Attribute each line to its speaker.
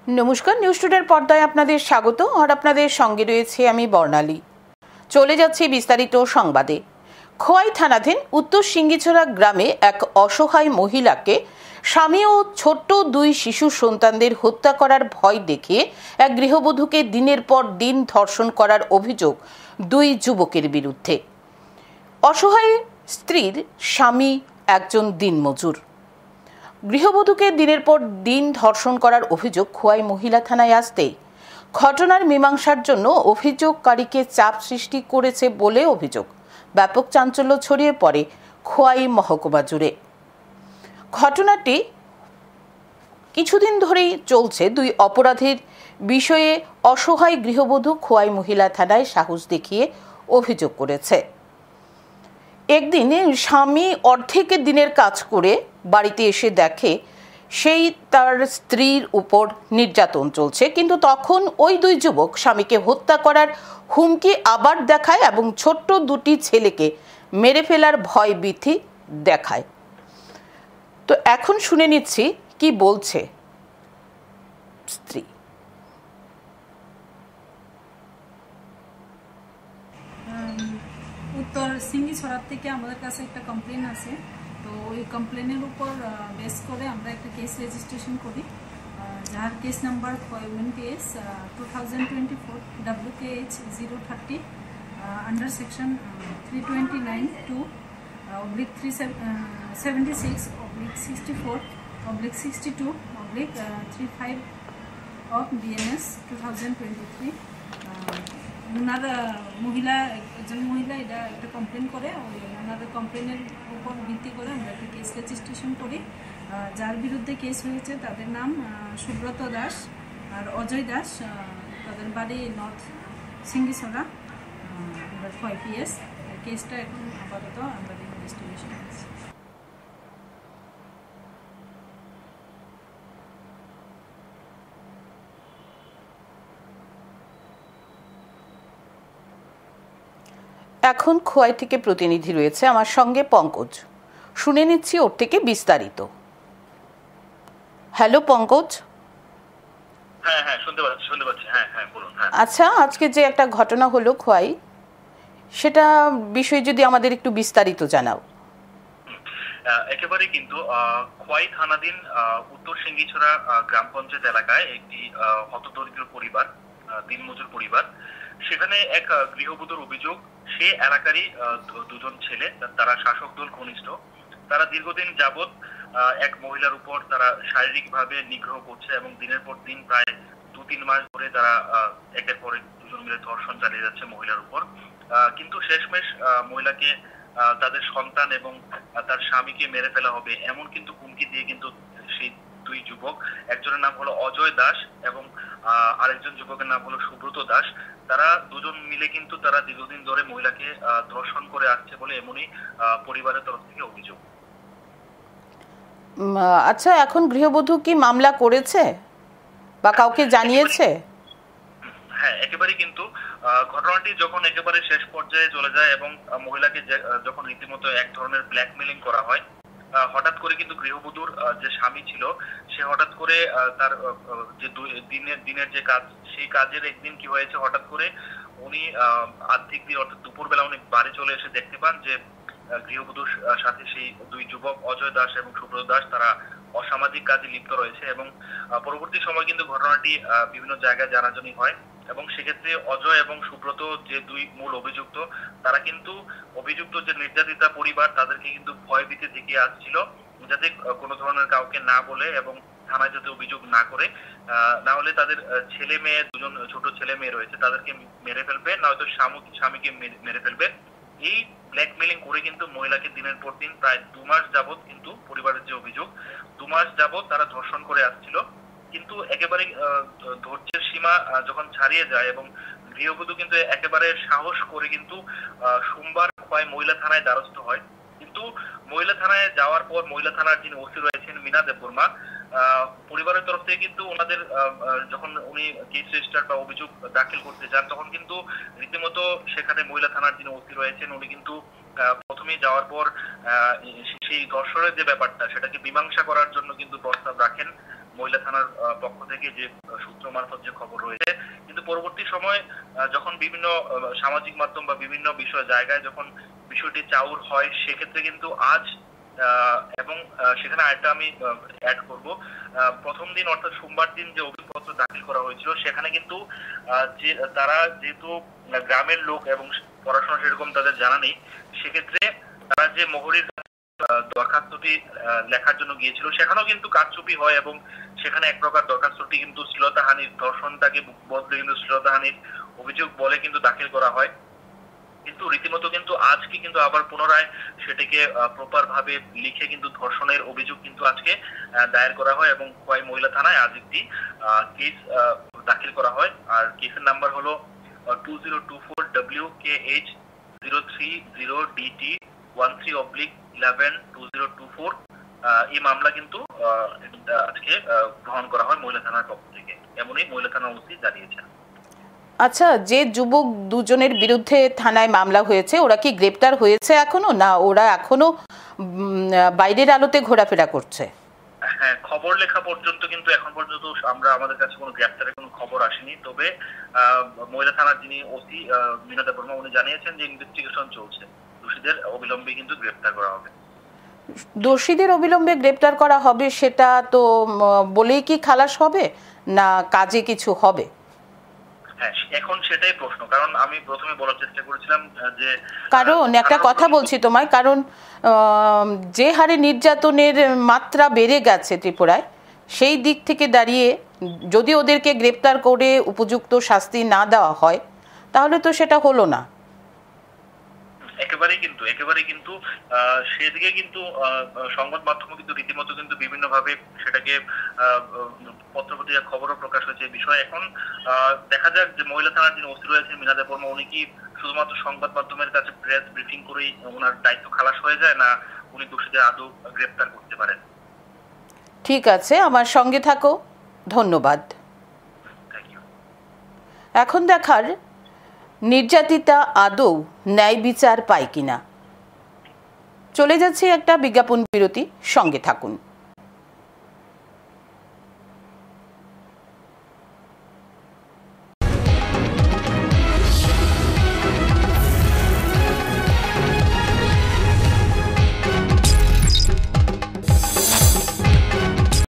Speaker 1: নমস্কার, নিউজ টুডের পর্দায় আপনাদের স্বাগত। আর আপনাদের সঙ্গে রয়েছে আমি বর্ণালী। চলে যাচ্ছি বিস্তারিত সংবাদে। খোয়াই থানাধীন উত্তর সিঙ্গিছড়া গ্রামে এক অসহায় মহিলাকে স্বামী ও ছোট্ট দুই শিশু সন্তানদের হত্যা করার ভয় দেখিয়ে এক গৃহবধূকে দিনের পর দিন ধর্ষণ করার অভিযোগ দুই যুবকের বিরুদ্ধে। অসহায় স্ত্রীর স্বামী একজন দিনমজুর। গৃহবধূকে দিনের পর দিন ধর্ষণ করার অভিযোগ খোয়াই মহিলা থানায় আসতেই ঘটনার মীমাংসার জন্য অভিযোগকারীকে চাপ সৃষ্টি করেছে বলে অভিযোগ। ব্যাপক চাঞ্চল্য ছড়িয়ে পড়ে খোয়াই মহকুমা জুড়ে। ঘটনাটি কিছুদিন ধরেই চলছে। দুই অপরাধীর বিষয়ে অসহায় গৃহবধূ খোয়াই মহিলা থানায় সাহস দেখিয়ে অভিযোগ করেছে। একদিন স্বামী অর্ধেক দিনের কাজ করে বাড়িতে এসে দেখে সেই তার স্ত্রীর উপর নির্যাতন চলছে, কিন্তু তখন ওই দুই যুবক স্বামীকে হত্যা করার হুমকি আবার দেখায় এবং ছোট্ট দুটি ছেলেকে মেরে ফেলার ভয় ভীতি দেখায়। তো এখন শুনে নিচ্ছি কি বলছে স্ত্রী।
Speaker 2: উত্তর সিঙ্গিছড়া থেকে আমাদের কাছে একটা কমপ্লেন আছে। তো ওই কমপ্লেনের উপর বেস করে আমরা একটা কেস রেজিস্ট্রেশন করি, যার case number case 2024 WKH 030 under section 329/2/76/64/62/35 of BNS 2023। ওনার একজন মহিলা এটা একটা কমপ্লেন করে, ওনার কমপ্লেনের উপর ভিত্তি করে আমরা একটা কেস রেজিস্ট্রেশন করি। যার বিরুদ্ধে কেস হয়েছে তাদের নাম সুব্রত দাস আর অজয় দাস। তাদের বাড়ি নর্থ সিঙ্গিছড়া, 5 PS। কেসটা এখন আপাতত আমরা ইনভেস্টিগেশন করছি।
Speaker 1: এখন খোয়াই থেকে প্রতিনিধি রয়েছে আমার সঙ্গে পঙ্কজ। শুনে নিচ্ছি ওর থেকে বিস্তারিত। হ্যালো পঙ্কজ।
Speaker 3: হ্যাঁ শুনতে পাচ্ছি। হ্যাঁ বলুন।
Speaker 1: আচ্ছা, আজকে যে একটা ঘটনা হলো খোয়াই, সেটা বিষয়ে যদি আমাদের একটু বিস্তারিত জানাও।
Speaker 3: একেবারে কিন্তু খোয়াই থানাধীন উত্তর সিঙ্গিছড়া গ্রাম পঞ্চায়েত এলাকায় একটি হতদরিদ্র পরিবার, দিনমজুর পরিবার, সেখানে এক গৃহবধূর অভিযোগ সে এলাকারই দুজন ছেলে, তারা শাসক দল ঘনিষ্ঠ। তারা দীর্ঘদিন যাবৎ এক মহিলার উপর তারা শারীরিকভাবে নিগ্রহ করছে এবং দিনের পর দিন প্রায় 2-3 মাস ধরে তারা একের পর এক দুজন মিলে ধর্ষণ চালিয়ে যাচ্ছে মহিলার উপর। কিন্তু শেষমেশ মহিলাকে তাদের সন্তান এবং তার স্বামীকে মেরে ফেলা হবে এমন কিন্তু হুমকি দিয়ে কিন্তু সেই দুই যুবক, একজনের নাম হলো অজয় দাস এবং আরেকজন যুবকের নাম হলো সুব্রত দাস, তারা দুজন মিলে কিন্তু তারা দীর্ঘদিন ধরে মহিলাকে ধর্ষণ করে আসছে বলে এমনই পরিবারের তরফ থেকে অভিযোগ।
Speaker 1: আচ্ছা, এখন গৃহবধূ কি মামলা করেছে বা কাউকে জানিয়েছে?
Speaker 3: হ্যাঁ, একেবারে কিন্তু ঘটনাটি যখন একেবারে শেষ পর্যায়ে চলে যায় এবং মহিলাকে যখন রীতিমতো এক ধরনের ব্ল্যাকমেলিং করা হয়, হঠাৎ করে কিন্তু গৃহবধূর যে স্বামী ছিল সে হঠাৎ করে তার যে দিনের যে কাজ, সেই কাজের একদিন কি হয়েছে, হঠাৎ করে উনি আর্ধেক দিন অর্থাৎ দুপুরবেলা উনি বাড়ি চলে এসে দেখতে পান যে গৃহবধূর সাথে সেই দুই যুবক অজয় দাস এবং সুব্রত দাস তারা অসামাজিক কাজে লিপ্ত রয়েছে। এবং পরবর্তী সময় কিন্তু ঘটনাটি বিভিন্ন জায়গায় জানাজানি হয় এবং সেক্ষেত্রে অজয় এবং সুব্রত যে দুই মূল অভিযুক্ত, তারা কিন্তু অভিযুক্ত যে নির্যাতিতা পরিবার তাদেরকে কিন্তু ভয় ভীতি দেখিয়ে আসছিল, যাতে কোনো ধরনের কাউকে না বলে এবং থানায় যাতে অভিযোগ না করে, না হলে তাদের ছেলে মেয়ে, দুজন ছোট ছেলে মেয়ে রয়েছে, তাদেরকে মেরে ফেলবে, নয়তো স্বামীকে মেরে ফেলবে। এই ব্ল্যাকমেলিং করে কিন্তু মহিলাকে দিনের পর দিন প্রায় 2 মাস যাবৎ, কিন্তু পরিবারের যে অভিযোগ 2 মাস যাবৎ তারা ধর্ষণ করে আসছিল। কিন্তু একেবারে ধৈর্যের সীমা যখন ছাড়িয়ে যায় এবং গৃহবধূ কিন্তু একেবারে সাহস করে কিন্তু সোমবার খোয়াই মহিলা থানায় দ্বারস্থ হয়। কিন্তু মহিলা থানায় যাওয়ার পর মহিলা থানার যিনি ওসি রয়েছেন মীনা দেববর্মা, পরিবারের তরফ থেকে কিন্তু ওনাদের যখন উনি কেস রেজিস্টার বা অভিযোগ দাখিল করতে যান, তখন কিন্তু রীতিমতো সেখানে মহিলা থানার যিনি ওসি রয়েছেন উনি কিন্তু প্রথমে যাওয়ার পর সেই ধর্ষণের যে ব্যাপারটা সেটাকে মীমাংসা করার জন্য কিন্তু প্রস্তাব রাখেন। মহিলা থানার পক্ষ থেকে যে সূত্র মারফত যে খবর রয়েছে, কিন্তু পরবর্তী সময় যখন বিভিন্ন সামাজিক মাধ্যম বা বিভিন্ন বিষয় জায়গায় যখন বিষয়টি চাউর হয়, সেক্ষেত্রে কিন্তু আজ এবং সেখানে আরেকটা আমি অ্যাড করব, প্রথম দিন অর্থাৎ সোমবার দিন যে অভিযোগপত্র দাখিল করা হয়েছিল, সেখানে কিন্তু যে তারা যেহেতু গ্রামের লোক এবং পড়াশোনা সেরকম তাদের জানা নেই, সেক্ষেত্রে তারা যে মোহরির দরখাস্তটি লেখার জন্য গিয়েছিল, সেখানেও কিন্তু কারচুপি হয় এবং সেখানে এক প্রকার দরখাস্তটি কিন্তু শ্লীলতাহানির, ধর্ষণটাকে বদলে কিন্তু শ্লীলতাহানির অভিযোগ বলে কিন্তু দাখিল করা হয়। কিন্তু রীতিমতো কিন্তু আজকে কিন্তু আবার পুনরায় সেটাকে প্রপার ভাবে লিখে কিন্তু ধর্ষণের অভিযোগ কিন্তু আজকে দায়ের করা হয় এবং খোয়াই মহিলা থানায় আজ একটি কেস দাখিল করা হয়। আর কেসের নাম্বার হলো 2024 WKH 030DT 13/11/2024। এই মামলা কিন্তু আজকে গ্রহণ করা হয় মহিলা থানার পক্ষ থেকে, এমনই মহিলা থানার ওসি জানিয়েছেন।
Speaker 1: আচ্ছা, যে যুবক দুজনের বিরুদ্ধে থানায় মামলা হয়েছে, ওরা কি গ্রেপ্তার হয়েছে এখনো, না ওরা এখনো বাইরের আলোতে ঘোরাফেরা করছে?
Speaker 3: হ্যাঁ, খবর লেখা পর্যন্ত কিন্তু এখন পর্যন্ত আমাদের কাছে কোনো গ্রেপ্তারের কোনো খবর আসেনি। তবে মহিলা থানার যিনি ওসি মিনা দেববর্মা, উনি জানিয়েছেন যে ইনভেস্টিগেশন চলছে, দোষীদের অবিলম্বে কিন্তু গ্রেপ্তার করা হবে।
Speaker 1: দোষীদের অবিলম্বে গ্রেপ্তার করা হবে, সেটা তো বলেই কি খালাস হবে, না কাজে কিছু হবে?
Speaker 3: হ্যাঁ, এখন সেটাই প্রশ্ন। কারণ আমি প্রথমে বলার চেষ্টা করেছিলাম যে
Speaker 1: কারণ একটা কথা বলছি তোমায়, কারণ যে হারে নির্যাতনের মাত্রা বেড়ে গেছে ত্রিপুরায়, সেই দিক থেকে দাঁড়িয়ে যদি ওদেরকে গ্রেপ্তার করে উপযুক্ত শাস্তি না দেওয়া হয়, তাহলে তো সেটা হলো না।
Speaker 3: একেবারেই কিন্তু সেদিকে কিন্তু সংবাদ মাধ্যমে কিন্তু রীতিমতো কিন্তু বিভিন্ন ভাবে সেটাকে পত্রপত্রিকা খবরও প্রকাশ হয়েছে বিষয়। এখন দেখা যাক যে মহিলা থানার যিনি ওসি রয়েছেন মিনা দেববর্মা, উনি কি শুধুমাত্র সংবাদ মাধ্যমের কাছে প্রেস ব্রিফিং করেই ওনার দায়িত্ব খালাস হয়ে যায়, না উনি দোষীদের আদৌ গ্রেপ্তার করতে পারেন।
Speaker 1: ঠিক আছে, আমার সঙ্গে থাকো, ধন্যবাদ। এখন দেখার নির্যাতিতা আদৌ ন্যায় বিচার পায় কিনা। চলে যাচ্ছে একটা বিজ্ঞাপন বিরতি, সঙ্গে থাকুন।